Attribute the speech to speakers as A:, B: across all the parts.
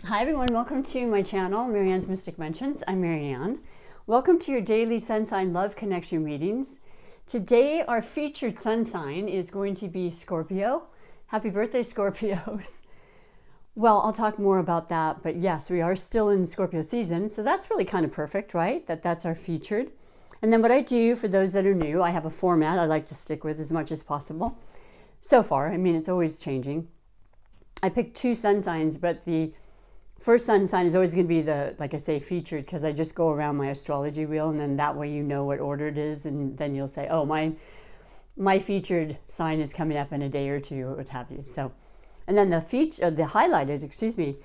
A: Hi everyone, welcome to my channel, MaryAnne's Mystic Mentions. I'm MaryAnne. Welcome to your daily sun sign love connection readings. Today our featured sun sign is going to be Scorpio. Happy birthday, Scorpios. Well, I'll talk more about that, but yes, we are still in Scorpio season, so that's really kind of perfect, right? That's our featured. And then what I do, for those that are new, I have a format I like to stick with as much as possible. So far, I mean, it's always changing. I picked two sun signs, but the first sun sign is always going to be the, like I say, featured, because I just go around my astrology wheel, and then that way you know what order it is, and then you'll say, oh, my featured sign is coming up in a day or two, or what have you. So, and then the highlighted,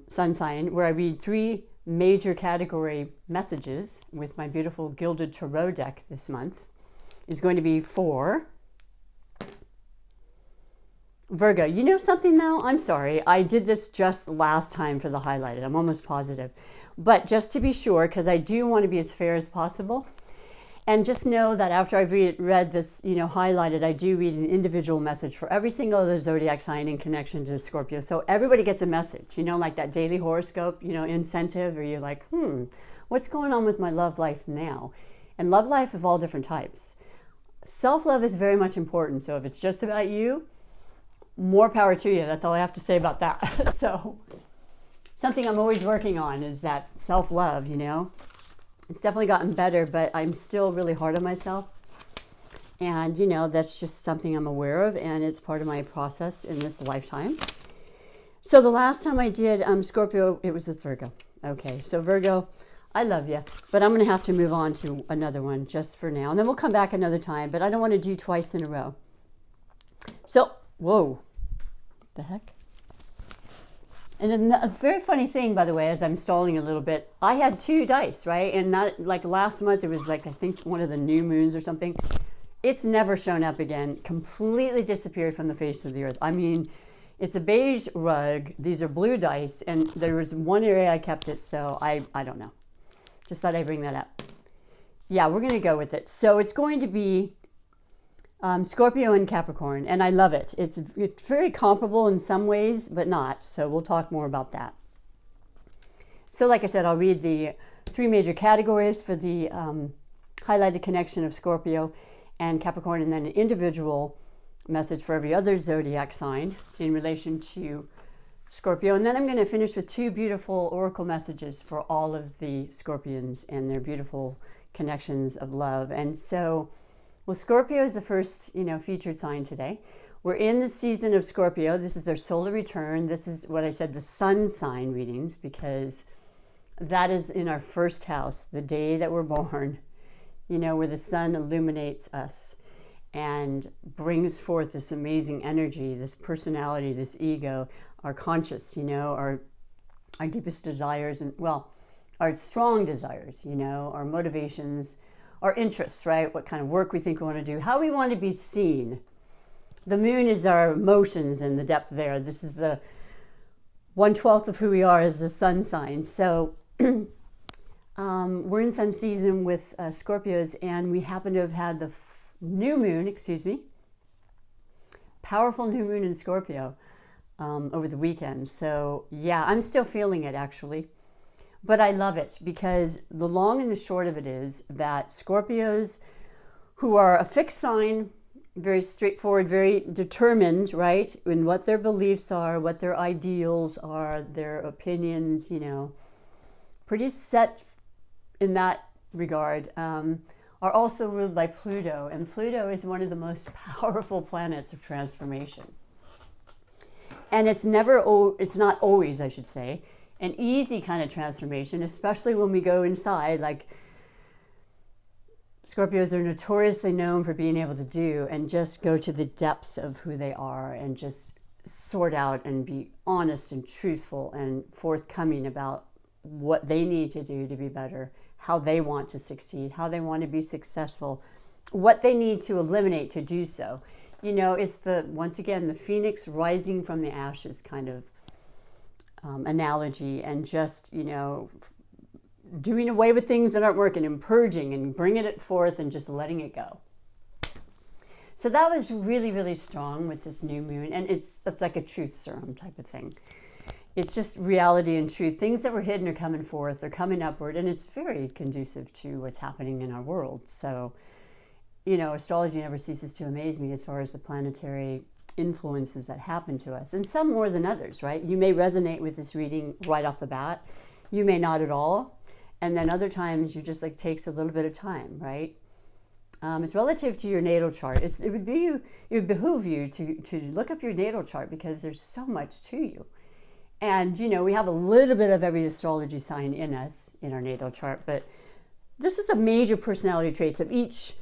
A: sun sign, where I read three major category messages with my beautiful gilded tarot deck this month, is going to be for Virgo. You know something though? I'm sorry. I did this just last time for the highlighted. I'm almost positive. But just to be sure, because I do want to be as fair as possible, and just know that after I've read this, highlighted, I do read an individual message for every single other zodiac sign in connection to Scorpio. So everybody gets a message, like that daily horoscope, incentive, or you're like, what's going on with my love life now? And love life of all different types. Self-love is very much important. So if it's just about you, more power to you. That's all I have to say about that. So something I'm always working on is that self-love, It's definitely gotten better, but I'm still really hard on myself. And, that's just something I'm aware of, and it's part of my process in this lifetime. So the last time I did Scorpio, it was with Virgo. Okay, so Virgo, I love you, but I'm going to have to move on to another one just for now. And then we'll come back another time, but I don't want to do twice in a row. So, whoa, the heck? And then a very funny thing, by the way, as I'm stalling a little bit, I had two dice, right? And not like last month, it was like, I think one of the new moons or something. It's never shown up again, completely disappeared from the face of the earth. I mean, it's a beige rug. These are blue dice, and there was one area I kept it, so I don't know. Just thought I'd bring that up. Yeah, we're going to go with it. So it's going to be Scorpio and Capricorn, and I love it. It's very comparable in some ways, but not. So we'll talk more about that. So like I said, I'll read the three major categories for the highlighted connection of Scorpio and Capricorn, and then an individual message for every other zodiac sign in relation to Scorpio. And then I'm going to finish with two beautiful oracle messages for all of the Scorpions and their beautiful connections of love. And so, well, Scorpio is the first, featured sign today. We're in the season of Scorpio. This is their solar return. This is what I said, the sun sign readings, because that is in our first house, the day that we're born, where the sun illuminates us and brings forth this amazing energy, this personality, this ego, our conscious, our deepest desires, and, well, our strong desires, our motivations, our interests, right? What kind of work we think we want to do, how we want to be seen. The moon is our emotions and the depth there. This is the 1/12 of who we are as the sun sign. So we're in sun season with Scorpios, and we happen to have had the powerful new moon in Scorpio over the weekend. So yeah, I'm still feeling it actually. But I love it, because the long and the short of it is that Scorpios, who are a fixed sign, very straightforward, very determined, right, in what their beliefs are, what their ideals are, their opinions, pretty set in that regard, are also ruled by Pluto. And Pluto is one of the most powerful planets of transformation. And it's not always, I should say, an easy kind of transformation, especially when we go inside, like Scorpios are notoriously known for being able to do, and just go to the depths of who they are and just sort out and be honest and truthful and forthcoming about what they need to do to be better, how they want to succeed, how they want to be successful, what they need to eliminate to do so. It's once again, the phoenix rising from the ashes kind of analogy, and just, doing away with things that aren't working and purging and bringing it forth and just letting it go. So that was really, really strong with this new moon. And it's like a truth serum type of thing. it's just reality and truth. Things that were hidden are coming forth, they're coming upward, and it's very conducive to what's happening in our world. So, you know, astrology never ceases to amaze me as far as the planetary influences that happen to us, and some more than others, right? You may resonate with this reading right off the bat, you may not at all, and then other times you just like takes a little bit of time, right? It's relative to your natal chart. It would behoove you to look up your natal chart, because there's so much to you. And, you know, we have a little bit of every astrology sign in us, in our natal chart, but this is the major personality traits of each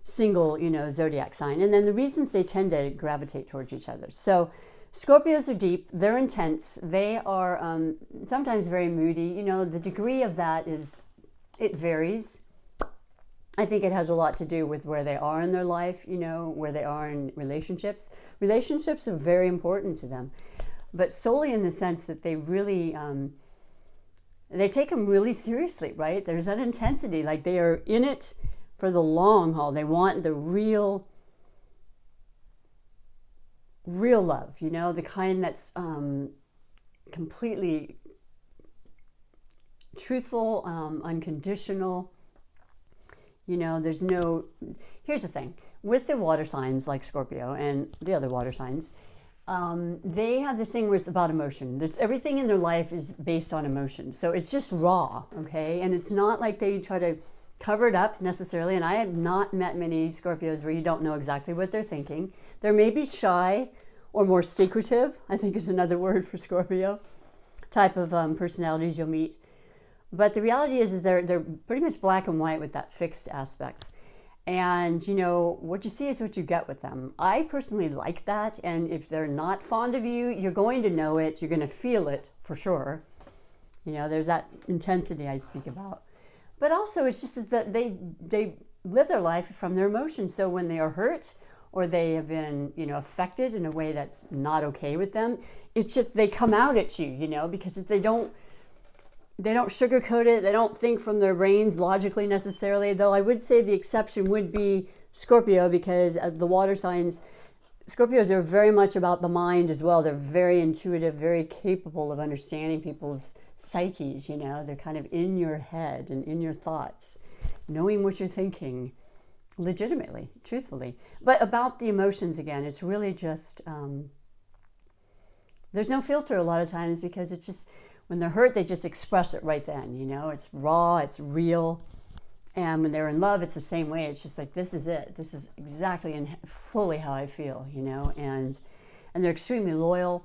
A: single, you know, zodiac sign. And then the reasons they tend to gravitate towards each other. So Scorpios are deep, they're intense, they are sometimes very moody. You know, the degree of that it varies. I think it has a lot to do with where they are in their life, you know, where they are in relationships. Relationships are very important to them, but solely in the sense that they really, they take them really seriously, right? There's that intensity, like they are in it for the long haul. They want the real love, you know, the kind that's completely truthful, unconditional. You know, here's the thing, with the water signs like Scorpio and the other water signs, they have this thing where it's about emotion. Everything in their life is based on emotion. So it's just raw, okay? And it's not like they try to cover it up necessarily. And I have not met many Scorpios where you don't know exactly what they're thinking. They're maybe shy or more secretive, I think is another word for Scorpio, type of personalities you'll meet. But the reality is they're pretty much black and white with that fixed aspect. And, you know, what you see is what you get with them. I personally like that. And if they're not fond of you, you're going to know it. You're going to feel it for sure. You know, there's that intensity I speak about. But also it's just that they live their life from their emotions. So when they are hurt or they have been, you know, affected in a way that's not okay with them, it's just they come out at you, you know, because they don't sugarcoat it. They don't think from their brains logically necessarily, though I would say the exception would be Scorpio, because of the water signs. Scorpios are very much about the mind as well. They're very intuitive, very capable of understanding people's psyches, you know. They're kind of in your head and in your thoughts, knowing what you're thinking legitimately, truthfully. But about the emotions, again, it's really just, there's no filter a lot of times, because it's just, when they're hurt, they just express it right then, you know. It's raw, it's real. And when they're in love, it's the same way. It's just like, this is it. This is exactly and fully how I feel, you know. And they're extremely loyal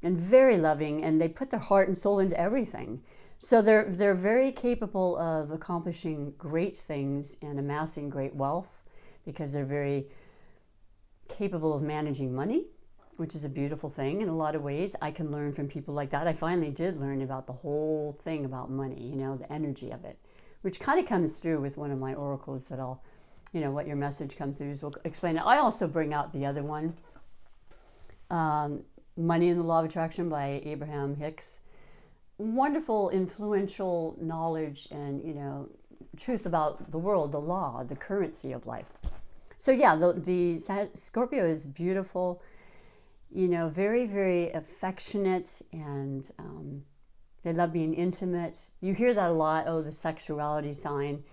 A: and very loving, and they put their heart and soul into everything. So they're very capable of accomplishing great things and amassing great wealth, because they're very capable of managing money, which is a beautiful thing in a lot of ways. I can learn from people like that. I finally did learn about the whole thing about money, you know, the energy of it, which kind of comes through with one of my oracles that I'll, you know, what your message comes through is we'll explain it. I also bring out the other one, Money and the Law of Attraction by Abraham Hicks. Wonderful, influential knowledge and, you know, truth about the world, the law, the currency of life. So yeah, the Scorpio is beautiful, you know, very, very affectionate, and they love being intimate. You hear that a lot, oh, the sexuality sign.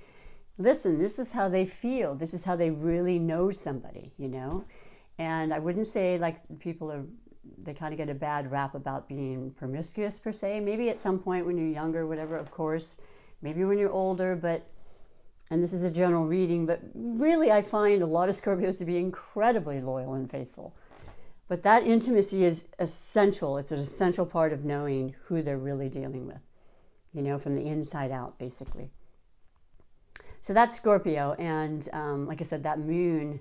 A: Listen, this is how they feel. This is how they really know somebody, you know. And I wouldn't say like they kind of get a bad rap about being promiscuous per se. Maybe at some point when you're younger, whatever, of course. Maybe when you're older, but, and this is a general reading, but really I find a lot of Scorpios to be incredibly loyal and faithful. But that intimacy is essential. It's an essential part of knowing who they're really dealing with, you know, from the inside out, basically. So that's Scorpio. And like I said, that moon,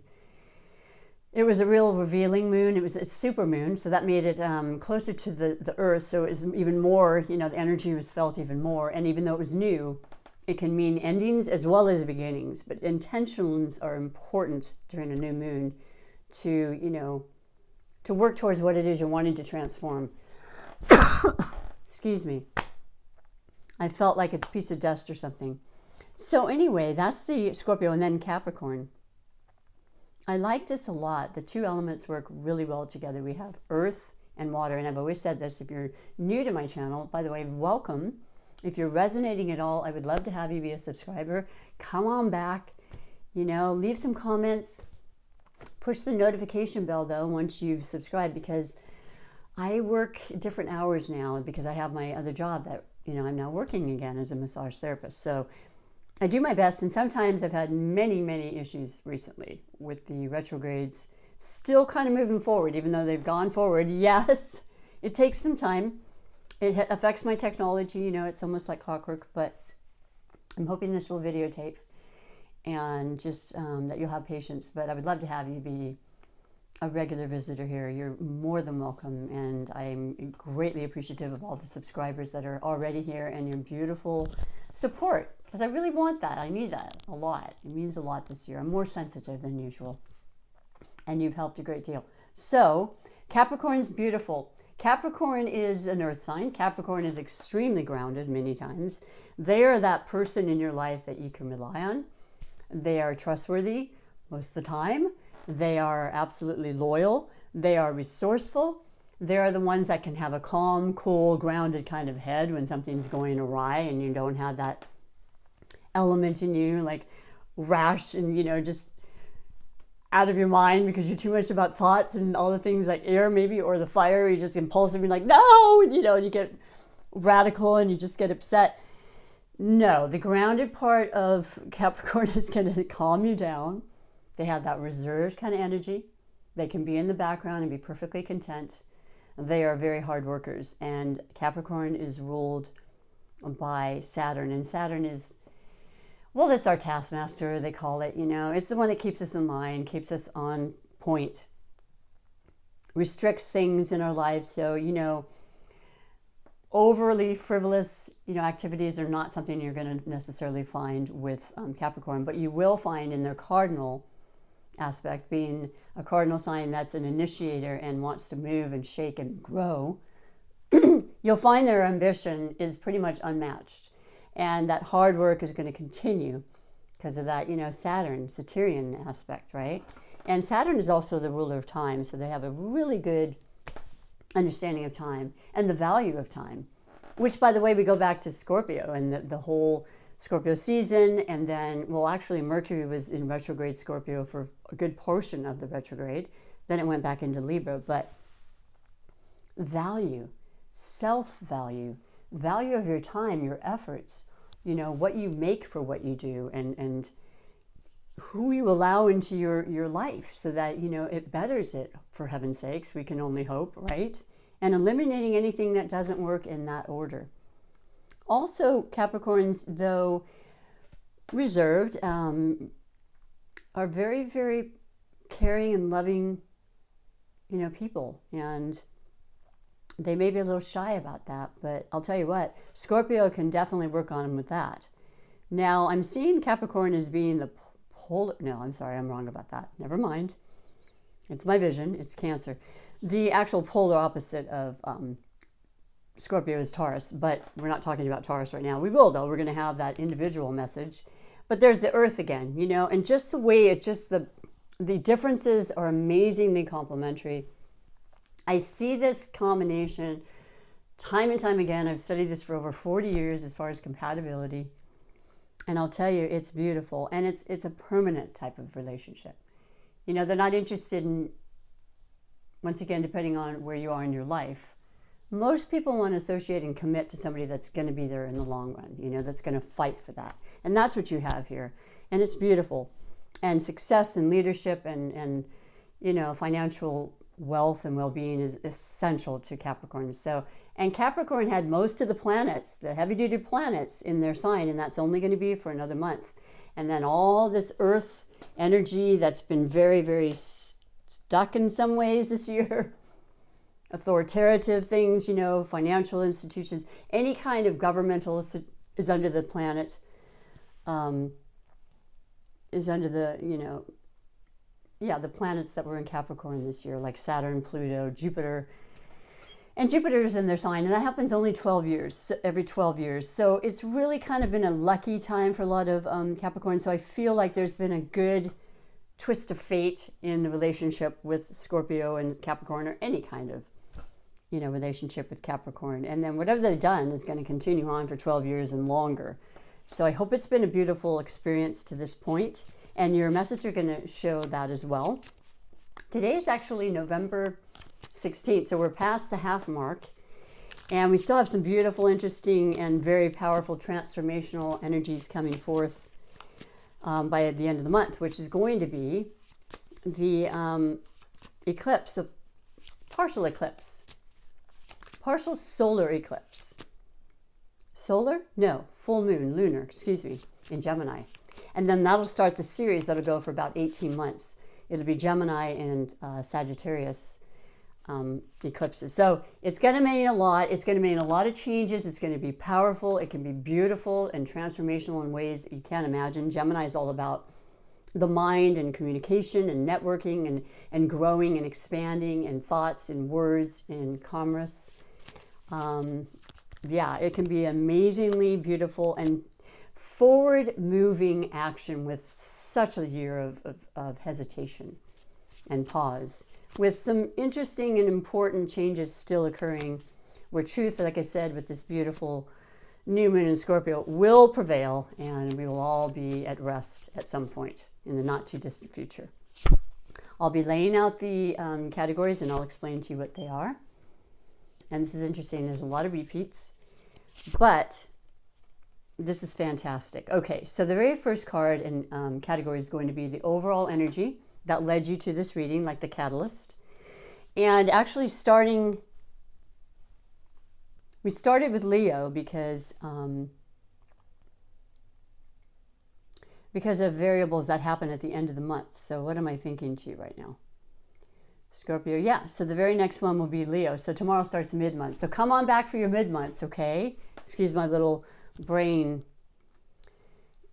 A: it was a real revealing moon. It was a super moon, so that made it closer to the Earth. So it was even more, you know, the energy was felt even more. And even though it was new, it can mean endings as well as beginnings. But intentions are important during a new moon to, you know, to work towards what it is you're wanting to transform. Excuse me. I felt like a piece of dust or something. So anyway, that's the Scorpio, and then Capricorn. I like this a lot. The two elements work really well together. We have earth and water. And I've always said this, if you're new to my channel, by the way, welcome. If you're resonating at all, I would love to have you be a subscriber. Come on back, you know, leave some comments. Push the notification bell though once you've subscribed, because I work different hours now because I have my other job that, you know, I'm now working again as a massage therapist. So I do my best, and sometimes I've had many, many issues recently with the retrogrades still kind of moving forward, even though they've gone forward. Yes, it takes some time. It affects my technology, you know, it's almost like clockwork, but I'm hoping this will videotape and just that you'll have patience. But I would love to have you be a regular visitor here. You're more than welcome, and I'm greatly appreciative of all the subscribers that are already here and your beautiful support, because I really want that. I need that a lot. It means a lot this year. I'm more sensitive than usual, and you've helped a great deal. So Capricorn's beautiful. Capricorn is an earth sign. Capricorn is extremely grounded many times. They are that person in your life that you can rely on. They are trustworthy most of the time. They are absolutely loyal. They are resourceful. They are the ones that can have a calm, cool, grounded kind of head when something's going awry and you don't have that element in you, like rash and, you know, just out of your mind because you're too much about thoughts and all the things like air maybe, or the fire. You're just impulsive and like, no, and, you know, and you get radical and you just get upset. No, the grounded part of Capricorn is going to calm you down. They have that reserved kind of energy. They can be in the background and be perfectly content. They are very hard workers, and Capricorn is ruled by Saturn, and Saturn is, well, it's our taskmaster, they call it, you know. It's the one that keeps us in line, keeps us on point, restricts things in our lives. So, you know, overly frivolous, you know, activities are not something you're going to necessarily find with Capricorn, but you will find in their cardinal aspect, being a cardinal sign that's an initiator and wants to move and shake and grow, you'll find their ambition is pretty much unmatched. And that hard work is going to continue because of that, you know, Saturnian aspect, right? And Saturn is also the ruler of time, so they have a really good understanding of time and the value of time, which, by the way, we go back to Scorpio and the whole Scorpio season. And then, well, actually Mercury was in retrograde Scorpio for a good portion of the retrograde. Then it went back into Libra. But value, self-value, value of your time, your efforts, you know, what you make for what you do, and who you allow into your life so that, you know, it betters it, for heaven's sakes. We can only hope, right? And eliminating anything that doesn't work in that order. Also, Capricorns, though reserved, are very, very caring and loving, you know, people. And they may be a little shy about that, but I'll tell you what, Scorpio can definitely work on them with that. Now, I'm seeing Capricorn as being the polar, no, I'm sorry, I'm wrong about that. Never mind. It's my vision, it's Cancer. The actual polar opposite of Scorpio is Taurus, but we're not talking about Taurus right now. We will, though. We're going to have that individual message. But there's the Earth again, you know, and just the way it just, the differences are amazingly complementary. I see this combination time and time again. I've studied this for over 40 years as far as compatibility. And I'll tell you, it's beautiful. And it's a permanent type of relationship. You know, they're not interested in, once again, depending on where you are in your life, most people want to associate and commit to somebody that's going to be there in the long run, you know, that's going to fight for that. And that's what you have here. And it's beautiful. And success and leadership and you know, financial wealth and well-being is essential to Capricorn. So, and Capricorn had most of the planets, the heavy-duty planets, in their sign, and that's only going to be for another month. And then all this Earth energy that's been very, very stuck in some ways this year, authoritative things, you know, financial institutions, any kind of governmental is under the planet, is under the, you know, yeah, the planets that were in Capricorn this year, like Saturn, Pluto, Jupiter. And Jupiter is in their sign, and that happens only 12 years, every 12 years. So it's really kind of been a lucky time for a lot of Capricorn. So I feel like there's been a good twist of fate in the relationship with Scorpio and Capricorn, or any kind of relationship with Capricorn. And then whatever they've done is going to continue on for 12 years and longer. So I hope it's been a beautiful experience to this point, and your message are going to show that as well. Today is actually November 16th, so we're past the half mark, and we still have some beautiful, interesting, and very powerful transformational energies coming forth by the end of the month, which is going to be the eclipse, the partial eclipse, partial solar eclipse. Solar? No, full moon, lunar, excuse me, in Gemini. And then that'll start the series that'll go for about 18 months. It'll be Gemini and Sagittarius eclipses. So it's going to mean a lot. It's going to mean a lot of changes. It's going to be powerful. It can be beautiful and transformational in ways that you can't imagine. Gemini is all about the mind and communication and networking and growing and expanding and thoughts and words and commerce. Yeah, it can be amazingly beautiful and forward-moving action with such a year of hesitation and pause, with some interesting and important changes still occurring, where truth, like I said, with this beautiful new moon in Scorpio, will prevail, and we will all be at rest at some point in the not-too-distant future. I'll be laying out the categories, and I'll explain to you what they are. And this is interesting. There's a lot of repeats, but this is fantastic. Okay, so the very first card and category is going to be the overall energy that led you to this reading, like the catalyst. And actually we started with Leo because of variables that happen at the end of the month. So what am I thinking to you right now? Scorpio, yeah. So the very next one will be Leo. So tomorrow starts mid-month. So come on back for your mid-months, okay? Excuse my little brain,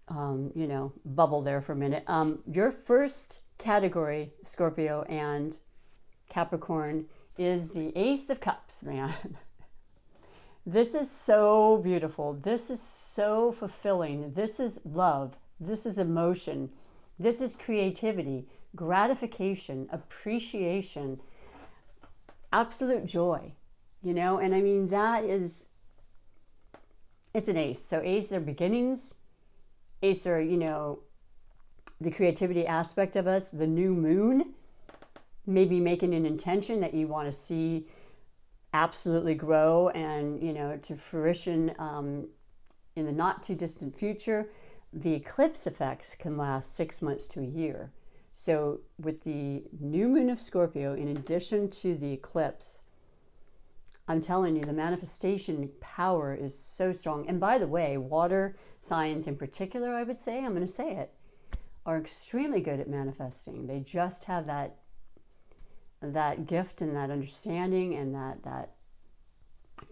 A: bubble there for a minute. Your first category, Scorpio and Capricorn, is the Ace of Cups, man. This is so beautiful. This is so fulfilling. This is love. This is emotion. This is creativity, gratification, appreciation, absolute joy, and I mean, it's an ace. So ace are beginnings. Ace are, the creativity aspect of us, the new moon, maybe making an intention that you want to see absolutely grow and, to fruition in the not too distant future. The eclipse effects can last 6 months to a year. So with the new moon of Scorpio, in addition to the eclipse, I'm telling you, the manifestation power is so strong. And by the way, water signs in particular, I would say, I'm going to say it, are extremely good at manifesting. They just have that gift and that understanding and that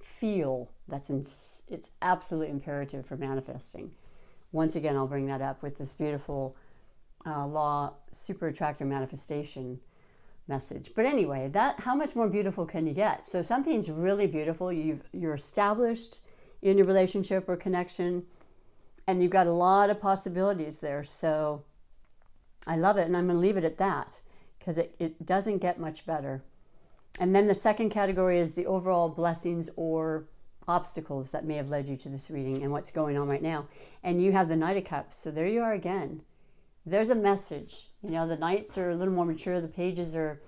A: feel it's absolutely imperative for manifesting. Once again, I'll bring that up with this beautiful law, super attractor manifestation message. But anyway, how much more beautiful can you get? So something's really beautiful. You're established in your relationship or connection, and you've got a lot of possibilities there. So I love it, and I'm going to leave it at that because it doesn't get much better. And then the second category is the overall blessings or obstacles that may have led you to this reading and what's going on right now. And you have the Knight of Cups. So there you are again. There's a message. The Knights are a little more mature. The Pages are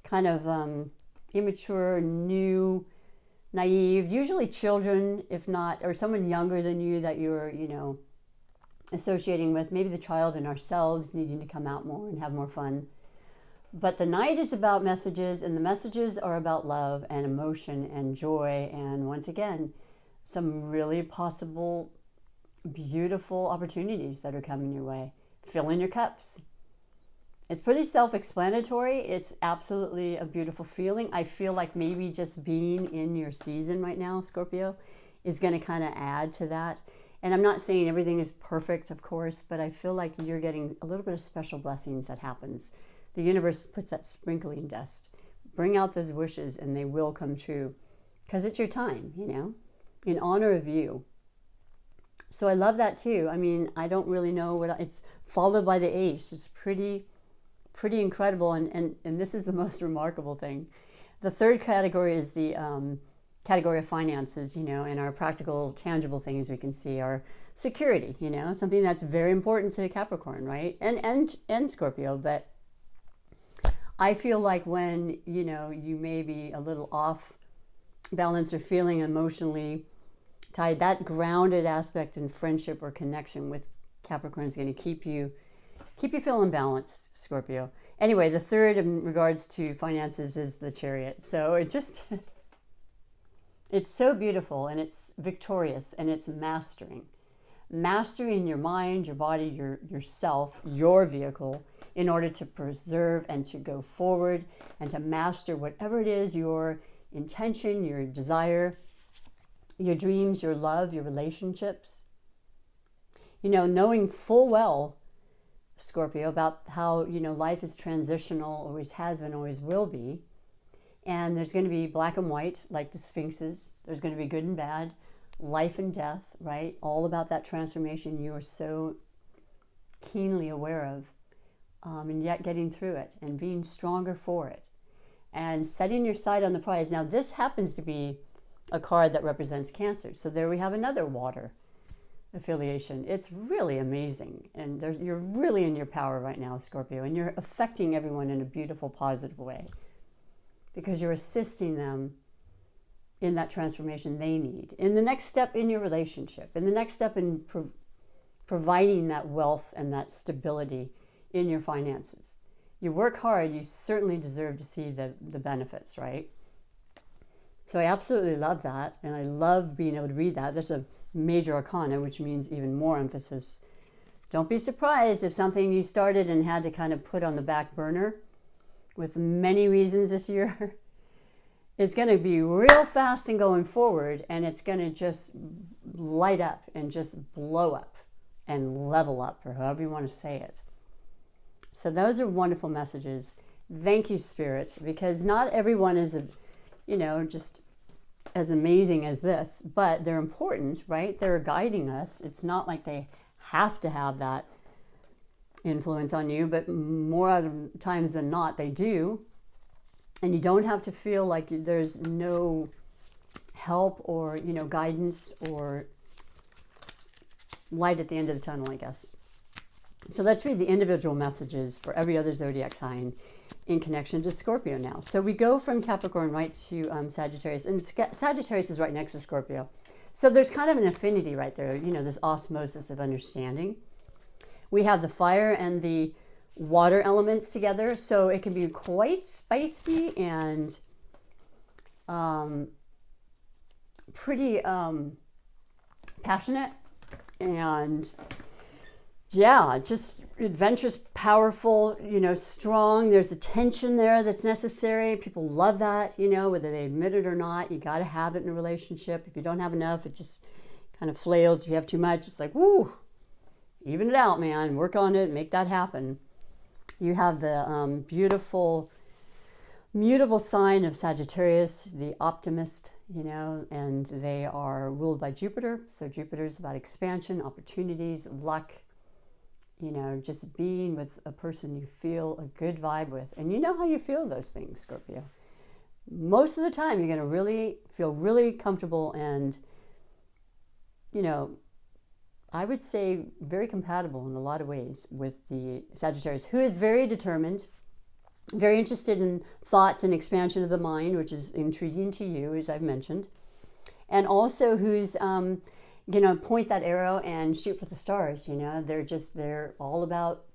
A: kind of immature, new, naive, usually children, if not, or someone younger than you that you're, associating with. Maybe the child in ourselves needing to come out more and have more fun. But the Knight is about messages, and the messages are about love and emotion and joy. And once again, some really possible, beautiful opportunities that are coming your way. Fill in your cups. It's pretty self-explanatory. It's absolutely a beautiful feeling. I feel like maybe just being in your season right now, Scorpio, is going to kind of add to that. And I'm not saying everything is perfect, of course, but I feel like you're getting a little bit of special blessings that happens. The universe puts that sprinkling dust. Bring out those wishes and they will come true because it's your time, in honor of you. So I love that too. I mean, I don't really know it's followed by the Ace. It's pretty incredible. And this is the most remarkable thing. The third category is the category of finances, and our practical, tangible things we can see are security, something that's very important to Capricorn, right? And Scorpio. But I feel like when, you may be a little off balance or feeling emotionally tied, that grounded aspect in friendship or connection with Capricorn is going to keep you feeling balanced, Scorpio. Anyway, the third in regards to finances is the Chariot. So it's so beautiful, and it's victorious, and it's mastering your mind, your body, yourself, your vehicle, in order to preserve and to go forward and to master whatever it is, your intention, your desire, your dreams, your love, your relationships. Knowing full well, Scorpio, about how, life is transitional, always has been, always will be. And there's going to be black and white, like the Sphinxes. There's going to be good and bad, life and death, right? All about that transformation you are so keenly aware of, and yet getting through it and being stronger for it and setting your sight on the prize. Now, this happens to be a card that represents Cancer. So there we have another water affiliation. It's really amazing. And you're really in your power right now, Scorpio, and you're affecting everyone in a beautiful, positive way because you're assisting them in that transformation they need, in the next step in your relationship, in the next step in providing that wealth and that stability in your finances. You work hard, you certainly deserve to see the benefits, right? So I absolutely love that, and I love being able to read that. There's a major arcana, which means even more emphasis. Don't be surprised if something you started and had to kind of put on the back burner with many reasons this year is going to be real fast and going forward, and it's going to just light up and just blow up and level up, or however you want to say it. So those are wonderful messages. Thank you, Spirit, because not everyone is just as amazing as this, but they're important, right? They're guiding us. It's not like they have to have that influence on you, but more out of times than not, they do. And you don't have to feel like there's no help or, guidance or light at the end of the tunnel, I guess. So let's read the individual messages for every other zodiac sign in connection to Scorpio now. So we go from Capricorn right to Sagittarius, and Sagittarius is right next to Scorpio. So there's kind of an affinity right there, this osmosis of understanding. We have the fire and the water elements together, so it can be quite spicy and pretty passionate, and just adventurous, powerful, strong. There's a tension there that's necessary. People love that, whether they admit it or not. You got to have it in a relationship. If you don't have enough, it just kind of flails. If you have too much, it's like, woo, even it out, man. Work on it, make that happen. You have the beautiful, mutable sign of Sagittarius, the optimist, and they are ruled by Jupiter. So Jupiter is about expansion, opportunities, luck, just being with a person you feel a good vibe with. And you know how you feel those things, Scorpio. Most of the time, you're going to really feel really comfortable and, I would say very compatible in a lot of ways with the Sagittarius, who is very determined, very interested in thoughts and expansion of the mind, which is intriguing to you, as I've mentioned, and also who's, point that arrow and shoot for the stars. They're all about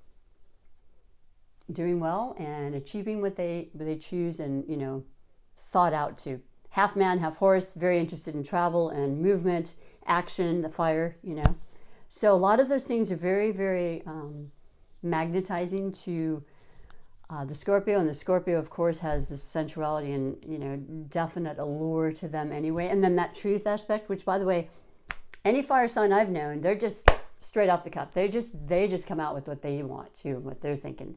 A: doing well and achieving what they choose and, sought out to. Half man, half horse, very interested in travel and movement, action, the fire, So a lot of those things are very, very magnetizing to the Scorpio. And the Scorpio, of course, has this sensuality and, definite allure to them anyway. And then that truth aspect, which, by the way, any fire sign I've known, they're just straight off the cuff. They just come out with what they want to, what they're thinking.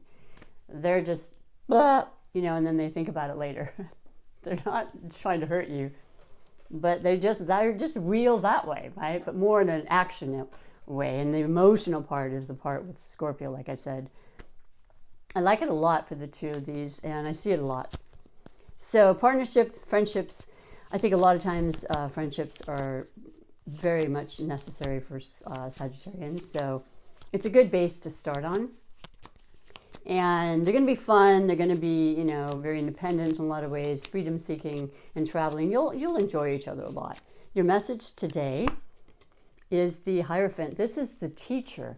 A: They're just, blah, and then they think about it later. They're not trying to hurt you, but they're just real that way, right? But more in an action way. And the emotional part is the part with Scorpio, like I said. I like it a lot for the two of these, and I see it a lot. So partnership, friendships, I think a lot of times friendships are very much necessary for Sagittarians. So it's a good base to start on. And they're going to be fun. They're going to be, you know, very independent in a lot of ways, freedom seeking and traveling. You'll enjoy each other a lot. Your message today is the Hierophant. This is the teacher.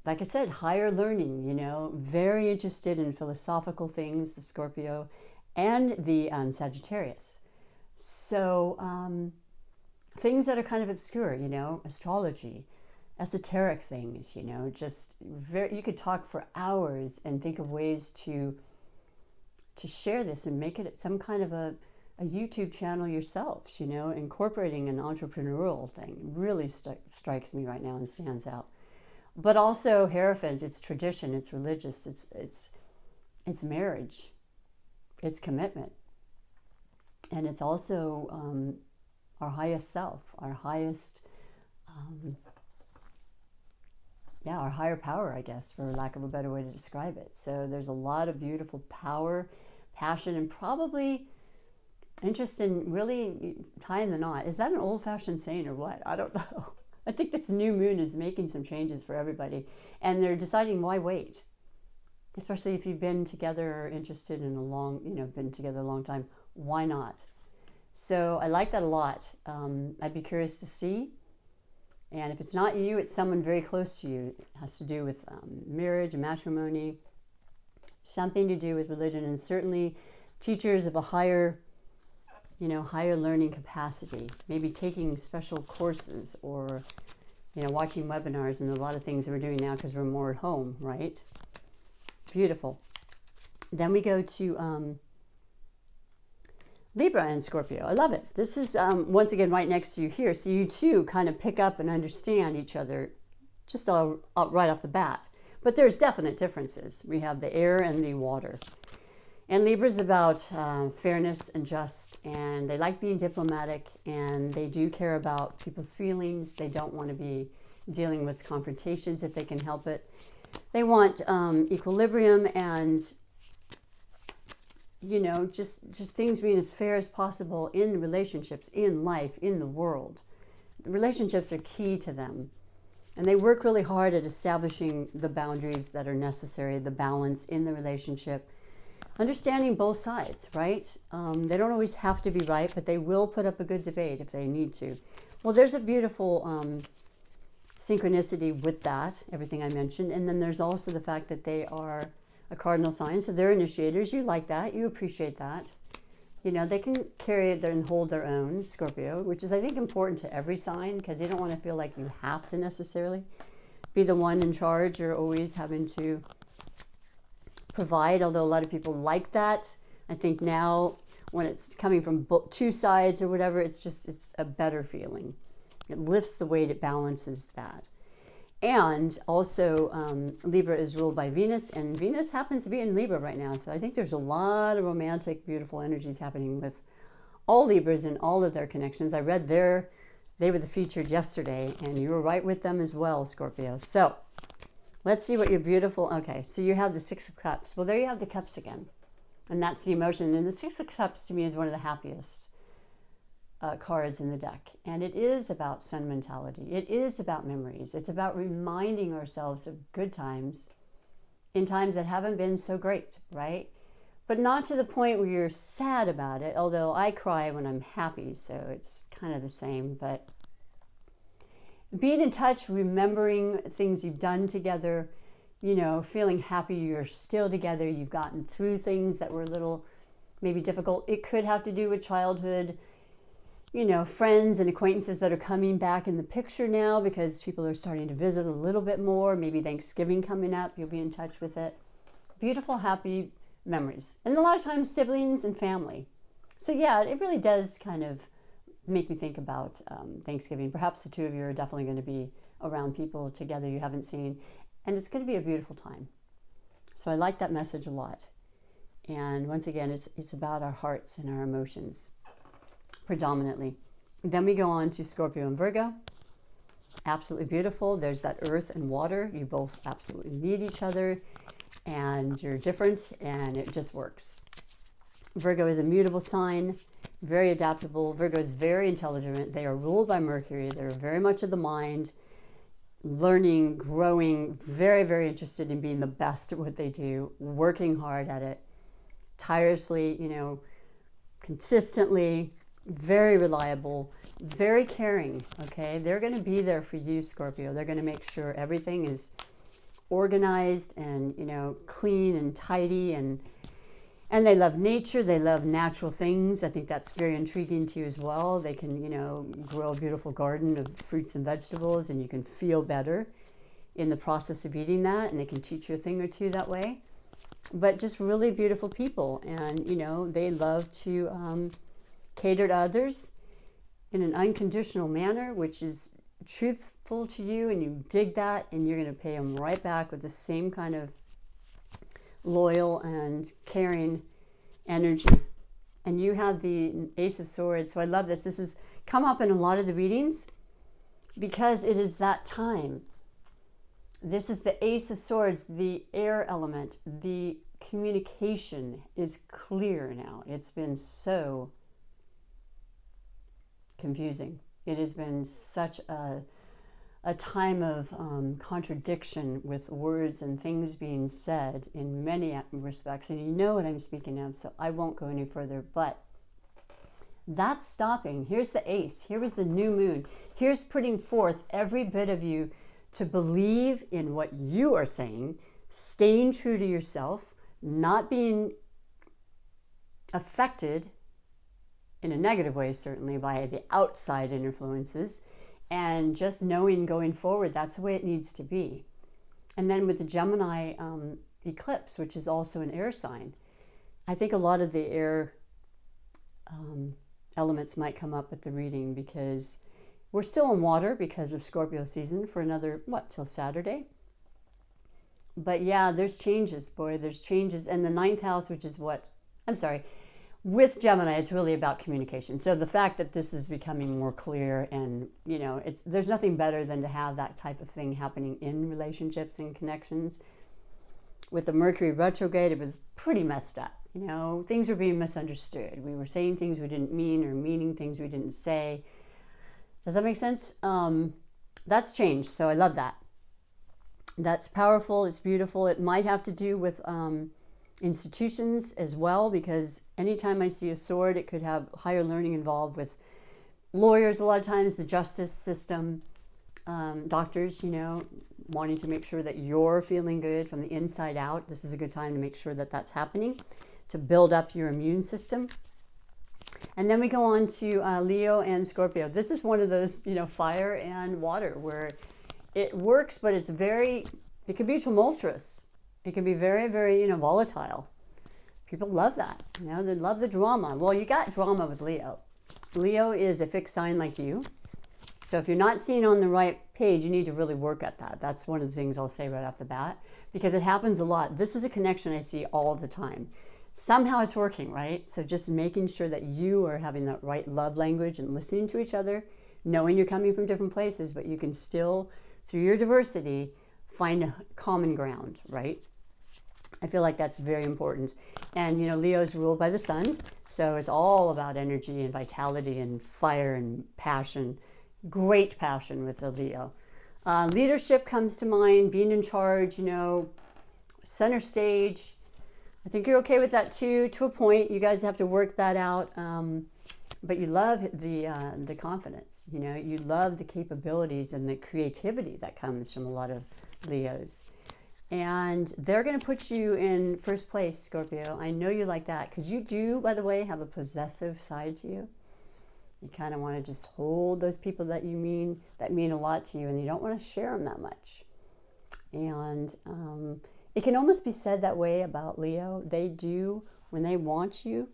A: Like I said, higher learning, you know, very interested in philosophical things, the Scorpio, and the Sagittarius. So things that are kind of obscure, you know, astrology, esoteric things, you know, just very, you could talk for hours and think of ways to share this and make it some kind of a YouTube channel yourselves, you know, incorporating an entrepreneurial thing really strikes me right now and stands out. But also Hierophant, it's tradition, it's religious, it's marriage, it's commitment. And it's also our highest self, our highest, our higher power, I guess, for lack of a better way to describe it. So there's a lot of beautiful power, passion, and probably interest in really tying the knot. Is that an old-fashioned saying or what? I don't know. I think this new moon is making some changes for everybody, and they're deciding why wait. Especially if you've been together or interested in been together a long time, why not? So I like that a lot. I'd be curious to see. And if it's not you, it's someone very close to you. It has to do with marriage and matrimony, something to do with religion, and certainly teachers of a higher learning capacity, maybe taking special courses or, you know, watching webinars and a lot of things that we're doing now because we're more at home, right? Beautiful. Then we go to Libra and Scorpio. I love it. This is, once again, right next to you here. So you two kind of pick up and understand each other just right off the bat. But there's definite differences. We have the air and the water. And Libra's about fairness and just, and they like being diplomatic, and they do care about people's feelings. They don't want to be dealing with confrontations if they can help it. They want equilibrium and, you know, just things being as fair as possible in relationships, in life, in the world. The relationships are key to them. And they work really hard at establishing the boundaries that are necessary, the balance in the relationship. Understanding both sides, right? They don't always have to be right, but they will put up a good debate if they need to. Well, there's a beautiful synchronicity with that, everything I mentioned. And then there's also the fact that they are a cardinal sign, so they're initiators. You like that. You appreciate that. You know, they can carry it and hold their own, Scorpio, which is, I think, important to every sign because you don't want to feel like you have to necessarily be the one in charge or always having to provide, although a lot of people like that. I think now when it's coming from two sides or whatever, it's a better feeling. It lifts the weight, it balances that. And also Libra is ruled by Venus, and Venus happens to be in Libra right now. So I think there's a lot of romantic, beautiful energies happening with all Libras and all of their connections. I read they were the featured yesterday, and you were right with them as well, Scorpio. So let's see what your beautiful, okay, so you have the Six of Cups. Well, there you have the Cups again. And that's the emotion. And the Six of Cups to me is one of the happiest cards in the deck. And it is about sentimentality. It is about memories. It's about reminding ourselves of good times in times that haven't been so great, right? But not to the point where you're sad about it, although I cry when I'm happy, so it's kind of the same. But being in touch, remembering things you've done together, you know, feeling happy you're still together, you've gotten through things that were a little maybe difficult. It could have to do with childhood, you know, friends and acquaintances that are coming back in the picture now because people are starting to visit a little bit more. Maybe Thanksgiving coming up, you'll be in touch with it. Beautiful, happy memories. And a lot of times siblings and family. So yeah, it really does kind of make me think about Thanksgiving. Perhaps the two of you are definitely going to be around people together you haven't seen. And it's going to be a beautiful time. So I like that message a lot. And once again, it's about our hearts and our emotions, predominantly. Then we go on to Scorpio and Virgo. Absolutely beautiful. There's that earth and water. You both absolutely need each other. And you're different, and it just works. Virgo is a mutable sign, very adaptable. Virgo is very intelligent. They are ruled by Mercury. They're very much of the mind, learning, growing, very, very interested in being the best at what they do, working hard at it, tirelessly, consistently, very reliable, very caring, okay? They're going to be there for you, Scorpio. They're going to make sure everything is organized and, clean and tidy, and they love nature. They love natural things. I think that's very intriguing to you as well. They can, grow a beautiful garden of fruits and vegetables, and you can feel better in the process of eating that, and they can teach you a thing or two that way. But just really beautiful people, and, they love to cater to others in an unconditional manner, which is truthful to you, and you dig that, and you're going to pay them right back with the same kind of loyal and caring energy. And you have the Ace of Swords. So I love this. This has come up in a lot of the readings because it is that time. This is the Ace of Swords, the air element. The communication is clear now. It's been so confusing. It has been such a time of contradiction with words and things being said in many respects. And you know what I'm speaking of, so I won't go any further. But that's stopping. Here's the Ace. Here was the new moon. Here's putting forth every bit of you to believe in what you are saying, staying true to yourself, not being affected in a negative way, certainly, by the outside influences, and just knowing going forward, that's the way it needs to be. And then with the Gemini eclipse, which is also an air sign, I think a lot of the air elements might come up at the reading, because we're still in water because of Scorpio season for another, till Saturday? But yeah, there's changes, boy, there's changes. And the 9th house, which is with Gemini, it's really about communication. So the fact that this is becoming more clear, and, there's nothing better than to have that type of thing happening in relationships and connections. With the Mercury retrograde, it was pretty messed up. Things were being misunderstood. We were saying things we didn't mean, or meaning things we didn't say. Does that make sense? That's changed, so I love that. That's powerful, it's beautiful. It might have to do with institutions as well, because anytime I see a sword, it could have higher learning involved with lawyers a lot of times, the justice system, doctors, wanting to make sure that you're feeling good from the inside out. This is a good time to make sure that that's happening, to build up your immune system. And then we go on to Leo and Scorpio. This is one of those, fire and water, where it works, but it can be tumultuous. It can be very, very, volatile. People love that. They love the drama. Well, you got drama with Leo. Leo is a fixed sign like you. So if you're not seeing on the right page, you need to really work at that. That's one of the things I'll say right off the bat, because it happens a lot. This is a connection I see all the time. Somehow it's working, right? So just making sure that you are having that right love language and listening to each other, knowing you're coming from different places, but you can still, through your diversity, find a common ground, right? I feel like that's very important. And, Leo is ruled by the sun, so it's all about energy and vitality and fire and passion. Great passion with the Leo. Leadership comes to mind, being in charge, center stage. I think you're okay with that too, to a point. You guys have to work that out. But you love the confidence, you love the capabilities and the creativity that comes from a lot of Leos. And they're going to put you in first place, Scorpio. I know you like that, because you do, by the way, have a possessive side to you. You kind of want to just hold those people that mean a lot to you, and you don't want to share them that much. And it can almost be said that way about Leo. They do, when they want you,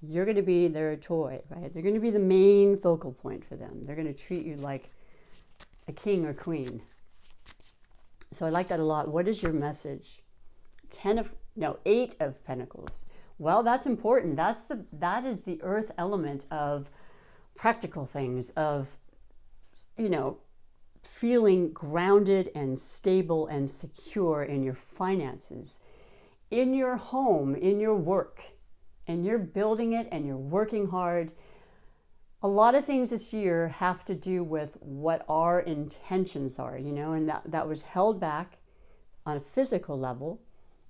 A: you're going to be their toy, right? They're going to be the main focal point for them. They're going to treat you like a king or queen. So I like that a lot. What is your message? 8 of Pentacles. Well, that's important. That is the earth element of practical things, of, feeling grounded and stable and secure in your finances, in your home, in your work, and you're building it and you're working hard. A lot of things this year have to do with what our intentions are, you know, and that was held back on a physical level,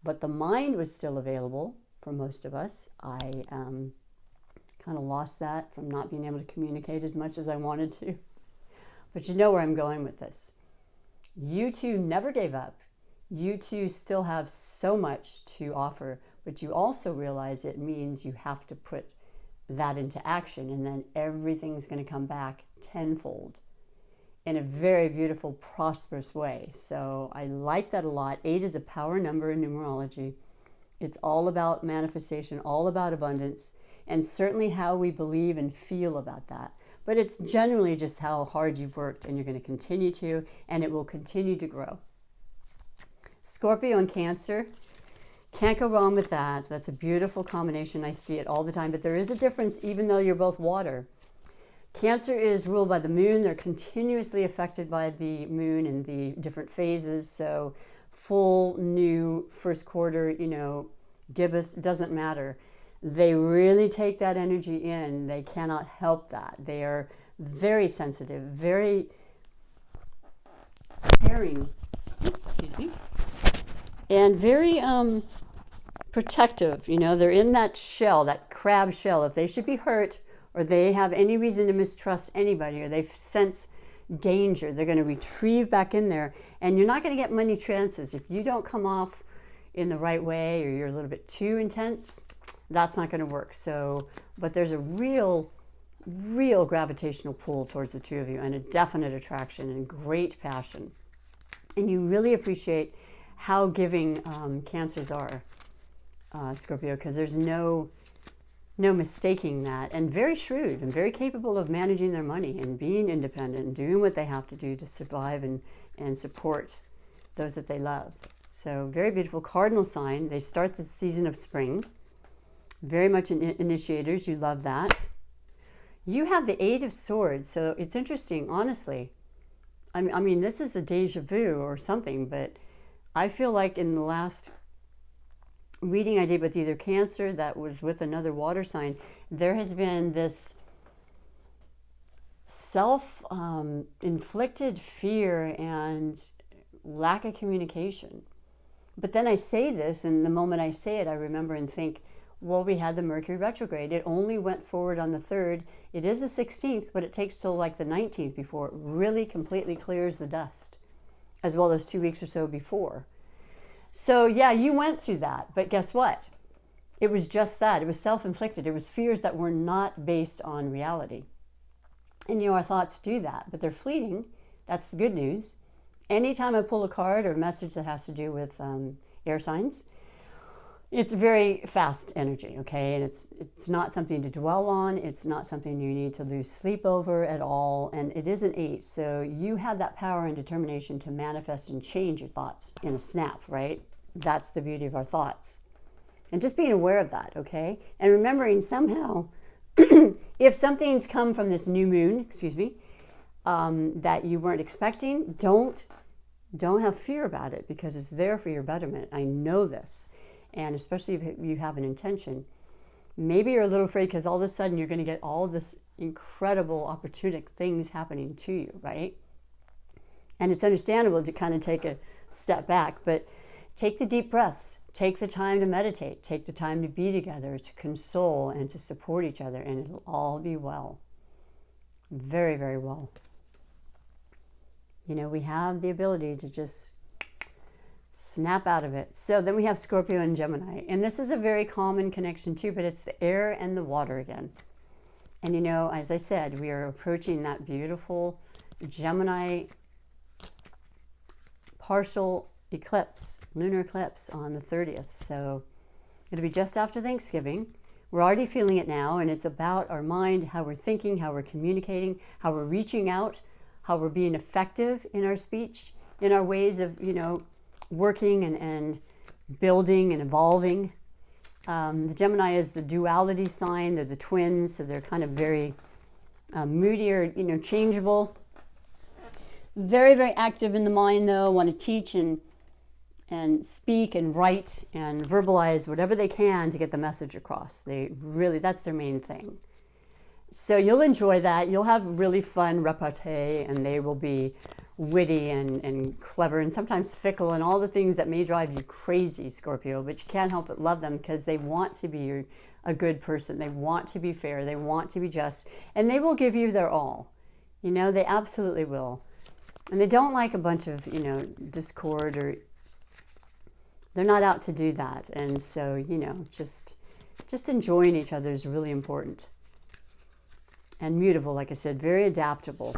A: but the mind was still available for most of us. I kind of lost that from not being able to communicate as much as I wanted to. But you know where I'm going with this. You two never gave up. You two still have so much to offer, but you also realize it means you have to put that into action, and then everything's going to come back tenfold in a very beautiful, prosperous way. So I like that a lot. 8 is a power number in numerology. It's all about manifestation, all about abundance, and certainly how we believe and feel about that. But it's generally just how hard you've worked, and you're going to continue to, and it will continue to grow. Scorpio and Cancer, can't go wrong with that. That's a beautiful combination. I see it all the time, but there is a difference even though you're both water. Cancer is ruled by the moon. They're continuously affected by the moon and the different phases. So full, new, first quarter, you know, gibbous, doesn't matter. They really take that energy in. They cannot help that. They are very sensitive, very caring, excuse me, and very protective. You know, they're in that shell, that crab shell. If they should be hurt or they have any reason to mistrust anybody or they sense danger, they're going to retrieve back in there, and you're not going to get many chances. If you don't come off in the right way or you're a little bit too intense, that's not going to work. So, but there's a real gravitational pull towards the two of you, and a definite attraction and great passion. And you really appreciate how giving Cancers are, Scorpio, because there's no mistaking that, and very shrewd and very capable of managing their money and being independent and doing what they have to do to survive and support those that they love. So very beautiful. Cardinal sign. They start the season of spring. Very much initiators. You love that. You have the 8 of Swords. So it's interesting, honestly. I mean, this is a deja vu or something, but I feel like in the last reading I did with either Cancer, that was with another water sign, there has been this self-inflicted fear and lack of communication. But then I say this, and the moment I say it, I remember and think, well, we had the Mercury retrograde. It only went forward on the 3rd. It is the 16th, but it takes till like the 19th before it really completely clears the dust, as well as 2 weeks or so before. So yeah, you went through that, but guess what? It was just that. It was self-inflicted. It was fears that were not based on reality. And you know, our thoughts do that, but they're fleeting. That's the good news. Anytime I pull a card or a message that has to do with air signs, it's very fast energy, okay? And it's not something to dwell on. It's not something you need to lose sleep over at all. And it is an 8, so you have that power and determination to manifest and change your thoughts in a snap, right? That's the beauty of our thoughts. And just being aware of that, okay? And remembering somehow, if something's come from this new moon, that you weren't expecting, don't have fear about it, because it's there for your betterment. I know this. And especially if you have an intention, maybe you're a little afraid because all of a sudden you're going to get all this incredible opportunistic things happening to you, right? And it's understandable to kind of take a step back, but take the deep breaths, take the time to meditate, take the time to be together, to console and to support each other, and it'll all be well. Very, very well. You know, we have the ability to just snap out of it. So then we have Scorpio and Gemini. And this is a very common connection too, but it's the air and the water again. And you know, as I said, we are approaching that beautiful Gemini partial eclipse, lunar eclipse on the 30th. So it'll be just after Thanksgiving. We're already feeling it now, and it's about our mind, how we're thinking, how we're communicating, how we're reaching out, how we're being effective in our speech, in our ways of, you know, working and building and evolving. The Gemini is the duality sign. They're the twins, so they're kind of very moodier, you know, changeable. Very, very active in the mind, though. Want to teach and and speak and write and verbalize whatever they can to get the message across. They really, that's their main thing. So you'll enjoy that. You'll have really fun repartee, and they will be witty and clever and sometimes fickle and all the things that may drive you crazy, Scorpio, but you can't help but love them because they want to be a good person. They want to be fair. They want to be just, and they will give you their all. You know, they absolutely will. And they don't like a bunch of, you know, discord, or they're not out to do that. And so, you know, just enjoying each other is really important. And mutable, like I said, very adaptable.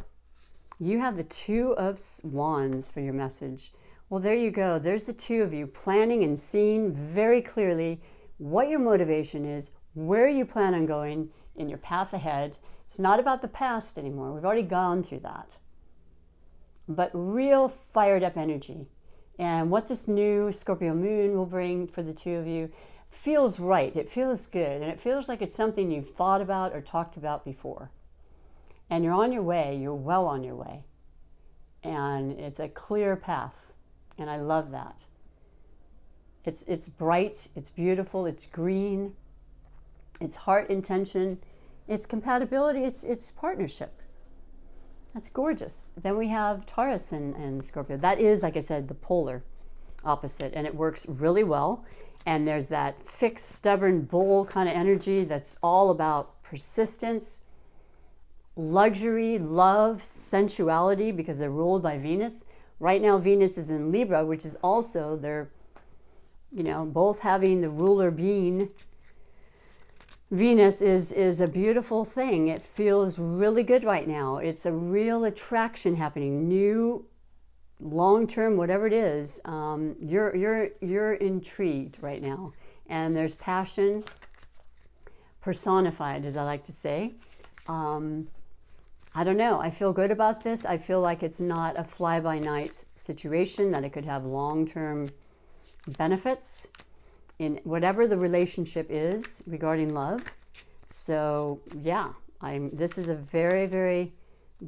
A: You have the Two of Wands for your message. Well, there you go. There's the two of you planning and seeing very clearly what your motivation is, where you plan on going in your path ahead. It's not about the past anymore. We've already gone through that. But real fired up energy. And what this new Scorpio moon will bring for the two of you feels right. It feels good. And it feels like it's something you've thought about or talked about before. And you're on your way. You're well on your way. And it's a clear path. And I love that. It's bright. It's beautiful. It's green. It's heart intention. It's compatibility. It's partnership. That's gorgeous. Then we have Taurus and Scorpio. That is, like I said, the polar opposite. And it works really well. And there's that fixed, stubborn bull kind of energy that's all about persistence, luxury, love, sensuality, because they're ruled by Venus. Right now, Venus is in Libra, which is also they're, you know, both having the ruler being. Venus is a beautiful thing. It feels really good right now. It's a real attraction happening. New, long-term, whatever it is, you're intrigued right now, and there's passion personified, as I like to say. I don't know. I feel good about this. I feel like it's not a fly-by-night situation, that it could have long-term benefits in whatever the relationship is regarding love. So yeah, this is a very, very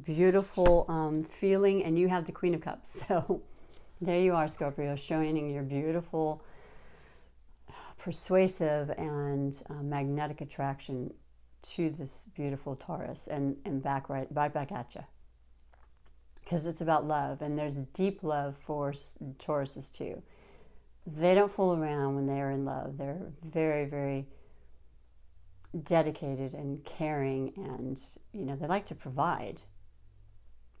A: beautiful feeling, and you have the Queen of Cups. So there you are, Scorpio, showing your beautiful, persuasive, and magnetic attraction to this beautiful Taurus, and right back at you, because it's about love, and there's deep love for Tauruses too. They don't fool around when they are in love. They're very, very dedicated and caring, and you know, they like to provide.